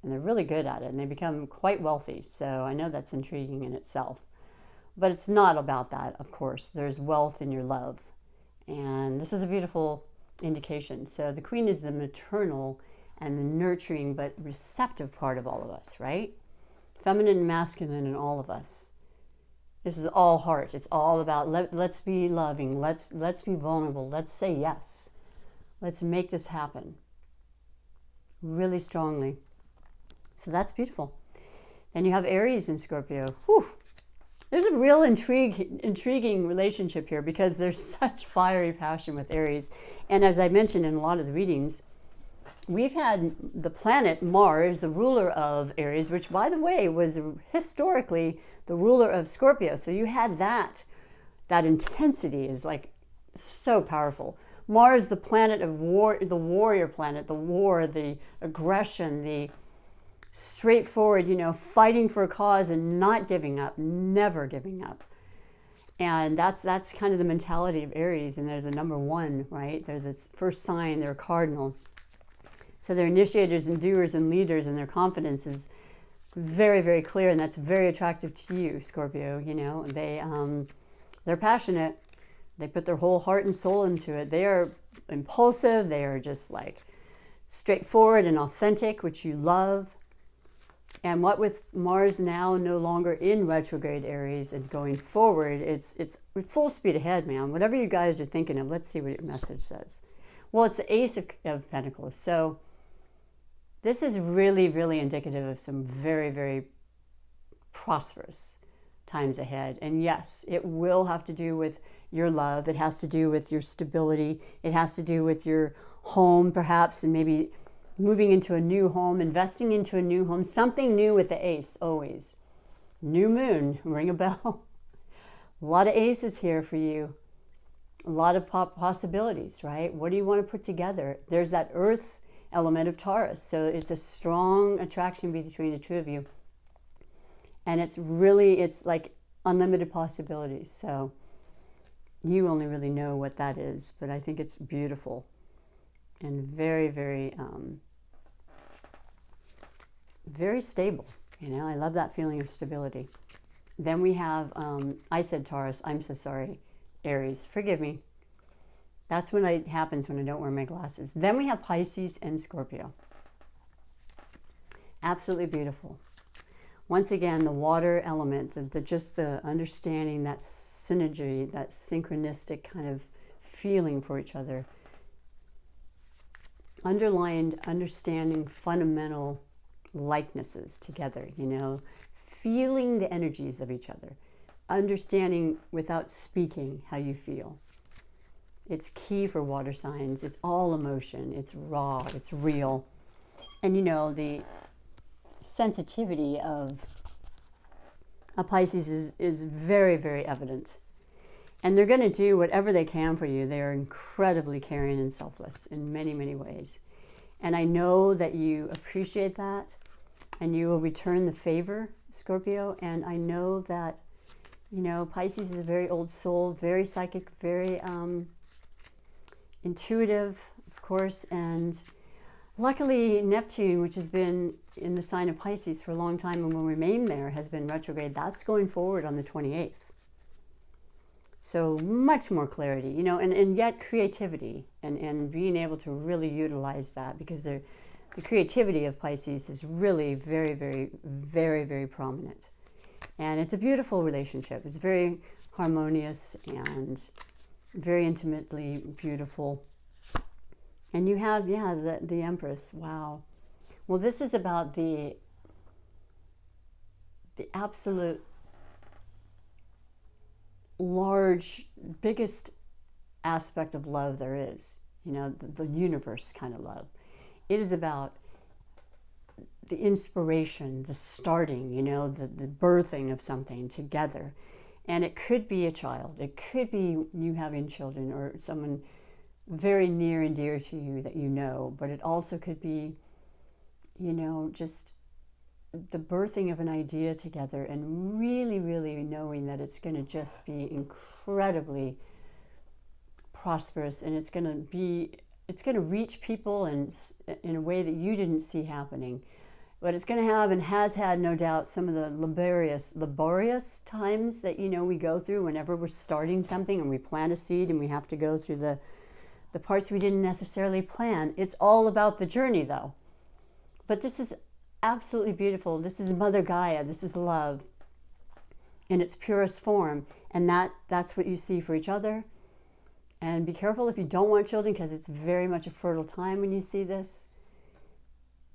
A: And they're really good at it, and they become quite wealthy. So I know that's intriguing in itself. But it's not about that, of course. There's wealth in your love. And this is a beautiful indication. So the Queen is the maternal and the nurturing but receptive part of all of us, right? Feminine and masculine in all of us. This is all heart. It's all about let's be loving. Let's be vulnerable. Let's say yes. Let's make this happen really strongly. So that's beautiful. Then you have Aries and Scorpio. Whew. There's a real intriguing relationship here, because there's such fiery passion with Aries. And as I mentioned in a lot of the readings, we've had the planet Mars, the ruler of Aries, which, by the way, was historically the ruler of Scorpio. So you had that intensity is like so powerful. Mars, the planet of war, the warrior planet, the war, the aggression, the straightforward, you know, fighting for a cause and not giving up, never giving up. And that's kind of the mentality of Aries, and they're the number one, right? They're the first sign, they're a cardinal. So they're initiators and doers and leaders, and their confidence is very, very clear, and that's very attractive to you, Scorpio. You know, they're passionate. They put their whole heart and soul into it. They are impulsive. They are just like straightforward and authentic, which you love. And what with Mars now no longer in retrograde Aries and going forward, it's full speed ahead, man. Whatever you guys are thinking of, let's see what your message says. Well, it's the Ace of Pentacles. So this is really, really indicative of some very, very prosperous times ahead. And yes, it will have to do with your love. It has to do with your stability. It has to do with your home, perhaps, and maybe moving into a new home, investing into a new home, something new with the Ace, always. New moon, ring a bell. A lot of aces here for you. A lot of possibilities, right? What do you want to put together? There's that earth element of Taurus. So it's a strong attraction between the two of you. And it's like unlimited possibilities. So you only really know what that is, but I think it's beautiful and very, very, very stable. You know, I love that feeling of stability. Then we have, I said Taurus, I'm so sorry, Aries, forgive me. That's when it happens when I don't wear my glasses. Then we have Pisces and Scorpio. Absolutely beautiful. Once again, the water element, just the understanding, that synergy, that synchronistic kind of feeling for each other. Underlined, understanding fundamental likenesses together, you know, feeling the energies of each other, understanding without speaking how you feel. It's key for water signs. It's all emotion. It's raw. It's real. And you know, the sensitivity of a Pisces is very, very evident. And they're going to do whatever they can for you. They are incredibly caring and selfless in many, many ways. And I know that you appreciate that and you will return the favor, Scorpio. And I know that, you know, Pisces is a very old soul, very psychic, very intuitive, of course. And luckily, Neptune, which has been in the sign of Pisces for a long time and will remain there, has been retrograde. That's going forward on the 28th. So much more clarity, you know, and yet creativity and being able to really utilize that, because the creativity of Pisces is really very, very, very, very prominent. And it's a beautiful relationship. It's very harmonious and very intimately beautiful. And you have, the Empress. Wow. Well, this is about the absolute large, biggest aspect of love there is. You know, the universe kind of love. It is about the inspiration, the starting, you know, the birthing of something together. And it could be a child. It could be you having children or someone very near and dear to you that you know. But it also could be, you know, just the birthing of an idea together and really, really knowing that it's going to just be incredibly prosperous, and it's going to reach people and in a way that you didn't see happening. But it's going to have and has had, no doubt, some of the laborious times that, you know, we go through whenever we're starting something and we plant a seed and we have to go through the parts we didn't necessarily plan. It's all about the journey, though. But this is absolutely beautiful. This is Mother Gaia. This is love in its purest form. And that's what you see for each other. And be careful if you don't want children, because it's very much a fertile time when you see this.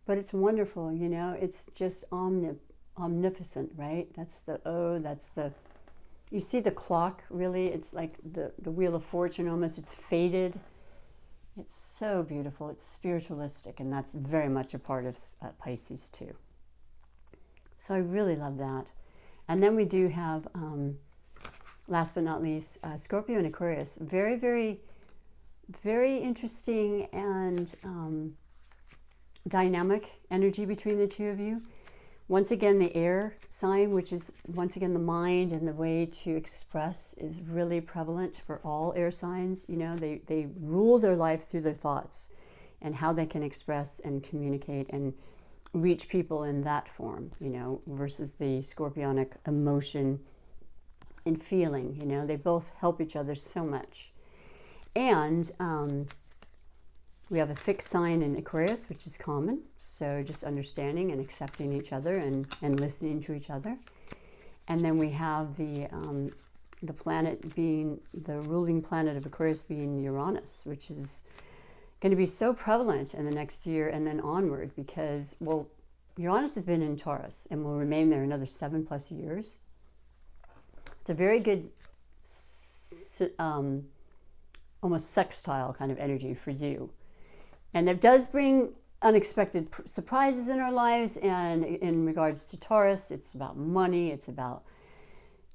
A: But it's wonderful, you know. It's just omnipotent, right? You see the clock, really. It's like the Wheel of Fortune almost. It's faded. It's so beautiful. It's spiritualistic, and that's very much a part of Pisces too. So I really love that. And then we do have, last but not least, Scorpio and Aquarius. Very, very, very interesting and dynamic energy between the two of you. Once again, the air sign, which is once again the mind and the way to express, is really prevalent for all air signs. You know, they rule their life through their thoughts and how they can express and communicate and reach people in that form, you know, versus the scorpionic emotion and feeling. You know, they both help each other so much. And we have a fixed sign in Aquarius, which is common. So just understanding and accepting each other and listening to each other. And then we have the planet being, the ruling planet of Aquarius being Uranus, which is going to be so prevalent in the next year and then onward, because, well, Uranus has been in Taurus and will remain there another 7+ years. It's a very good almost sextile kind of energy for you. And it does bring unexpected surprises in our lives. And in regards to Taurus, it's about money. It's about,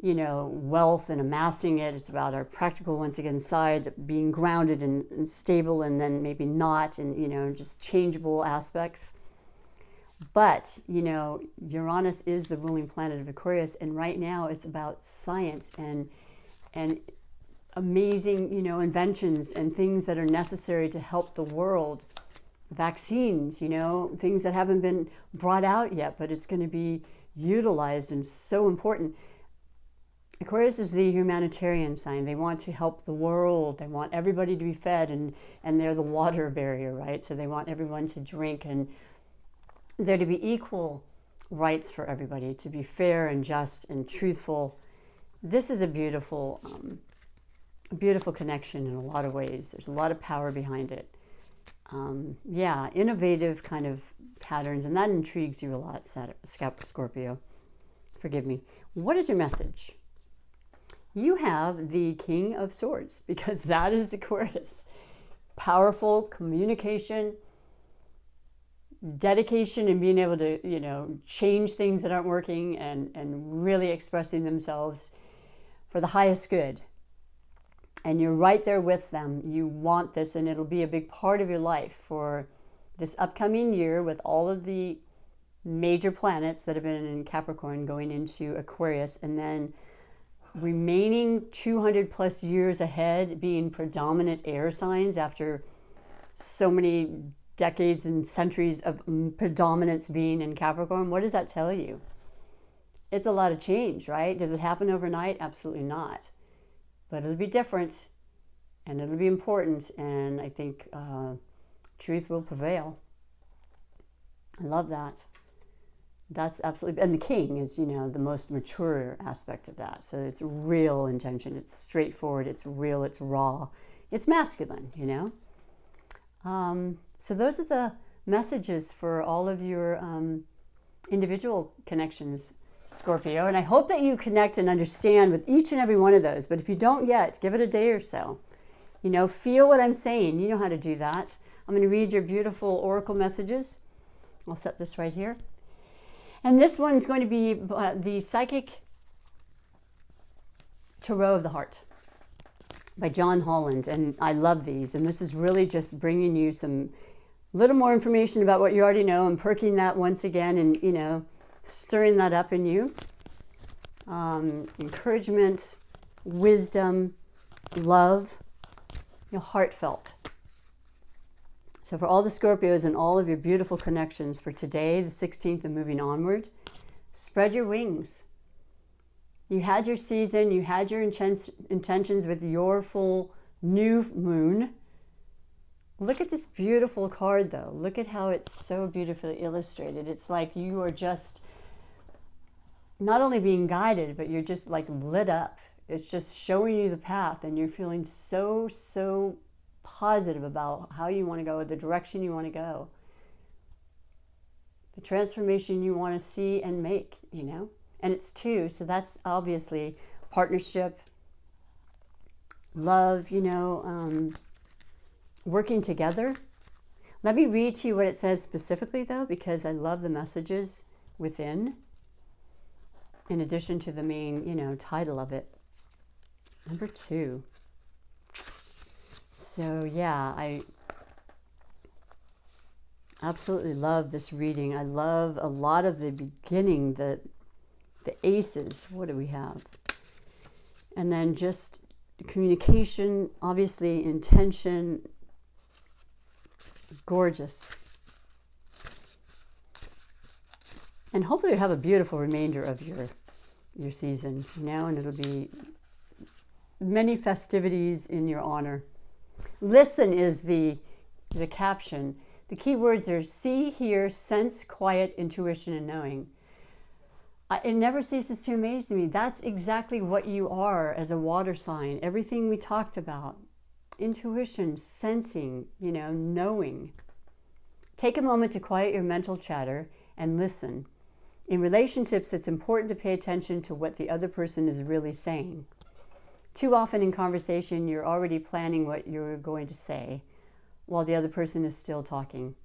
A: wealth and amassing it. It's about our practical, once again, side, being grounded and stable, and then maybe not, and, just changeable aspects. But, Uranus is the ruling planet of Aquarius, and right now it's about science and amazing, inventions and things that are necessary to help the world. Vaccines, things that haven't been brought out yet, but it's going to be utilized and so important. Aquarius is the humanitarian sign. They want to help the world. They want everybody to be fed, and they're the water barrier, right? So they want everyone to drink, and there to be equal rights for everybody, to be fair and just and truthful. This is a beautiful, beautiful connection in a lot of ways. There's a lot of power behind it. Innovative kind of patterns, and that intrigues you a lot, Scorpio. Forgive me. What is your message? You have the King of Swords, because that is Aquarius. Powerful communication, dedication, and being able to, change things that aren't working, and really expressing themselves for the highest good. And you're right there with them. You want this, and it'll be a big part of your life for this upcoming year, with all of the major planets that have been in Capricorn going into Aquarius, and then remaining 200 plus years ahead being predominant air signs after so many decades and centuries of predominance being in Capricorn. What does that tell you? It's a lot of change, right? Does it happen overnight? Absolutely not. But it'll be different, and it'll be important, and I think truth will prevail. I love that. That's absolutely, and the King is, the most mature aspect of that. So it's real intention. It's straightforward. It's real. It's raw. It's masculine, So those are the messages for all of your individual connections, Scorpio. And I hope that you connect and understand with each and every one of those. But if you don't yet, give it a day or so. Feel what I'm saying. You know how to do that. I'm going to read your beautiful oracle messages. I'll set this right here. And this one's going to be the Psychic Tarot of the Heart by John Holland. And I love these. And this is really just bringing you some little more information about what you already know, and perking that once again, and, stirring that up in you. Encouragement, wisdom, love, heartfelt. So for all the Scorpios and all of your beautiful connections for today, the 16th, and moving onward, spread your wings. You had your season, you had your intentions with your full new moon. Look at this beautiful card, though. Look at how it's so beautifully illustrated. It's like you are just not only being guided, but you're just like lit up. It's just showing you the path, and you're feeling so positive about how you want to go, the direction you want to go, the transformation you want to see and make, And it's two, so that's obviously partnership, love, working together. Let me read to you what it says specifically, though, because I love the messages within, in addition to the main, title of it. Number 2. So, yeah, I absolutely love this reading. I love a lot of the beginning, the aces. What do we have? And then just communication, obviously intention. Gorgeous. And hopefully you have a beautiful remainder of your season, and it'll be many festivities in your honor. Listen is the caption. The key words are see, hear, sense, quiet, intuition, and knowing. It never ceases to amaze me. That's exactly what you are as a water sign. Everything we talked about. Intuition, sensing, knowing. Take a moment to quiet your mental chatter and listen. In relationships, it's important to pay attention to what the other person is really saying. Too often in conversation, you're already planning what you're going to say while the other person is still talking.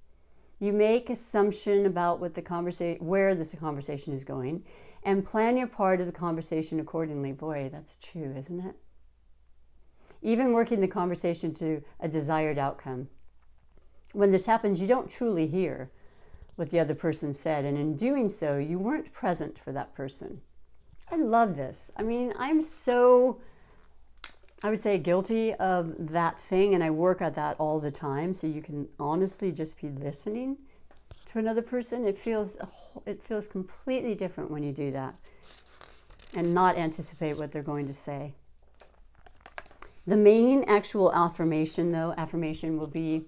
A: You make assumption about what the conversation, where this conversation is going, and plan your part of the conversation accordingly. Boy, that's true, isn't it? Even working the conversation to a desired outcome. When this happens, you don't truly hear what the other person said, and in doing so, you weren't present for that person. I love this. I mean, I'm so, I would say, guilty of that thing, and I work at that all the time, so you can honestly just be listening to another person. It feels completely different when you do that and not anticipate what they're going to say. The main actual affirmation will be,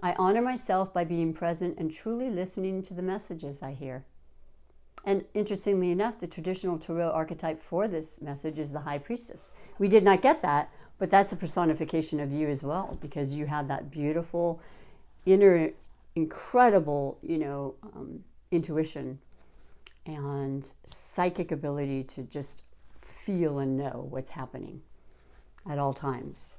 A: I honor myself by being present and truly listening to the messages I hear. And interestingly enough, the traditional Tarot archetype for this message is the High Priestess. We did not get that, but that's a personification of you as well, because you have that beautiful, inner, incredible, intuition and psychic ability to just feel and know what's happening at all times.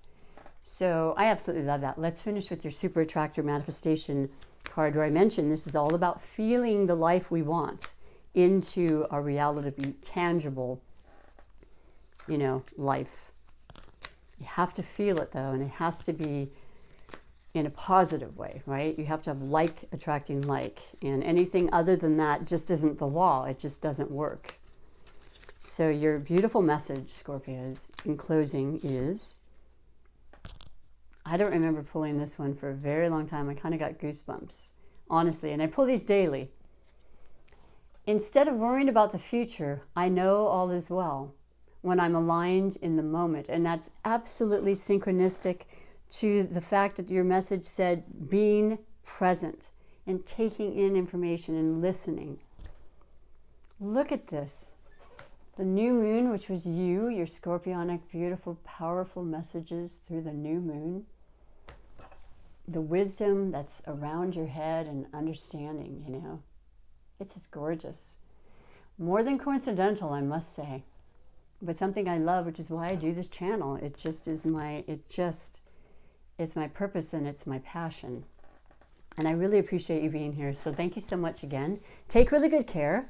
A: So I absolutely love that. Let's finish with your Super Attractor Manifestation card, where I mentioned this is all about feeling the life we want into our reality, to be tangible, life. You have to feel it though, and it has to be in a positive way, right? You have to have like attracting like, and anything other than that just isn't the law. It just doesn't work. So your beautiful message, Scorpios, in closing is, I don't remember pulling this one for a very long time. I kind of got goosebumps, honestly, and I pull these daily. Instead of worrying about the future, I know all is well when I'm aligned in the moment. And that's absolutely synchronistic to the fact that your message said being present and taking in information and listening. Look at this. The new moon, which was you, your scorpionic, beautiful, powerful messages through the new moon. The wisdom that's around your head and understanding, It's just gorgeous. More than coincidental, I must say. But something I love, which is why I do this channel. It just is it's my purpose and it's my passion. And I really appreciate you being here. So thank you so much again. Take really good care.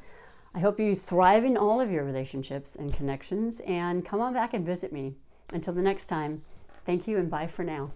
A: I hope you thrive in all of your relationships and connections, and come on back and visit me. Until the next time, thank you and bye for now.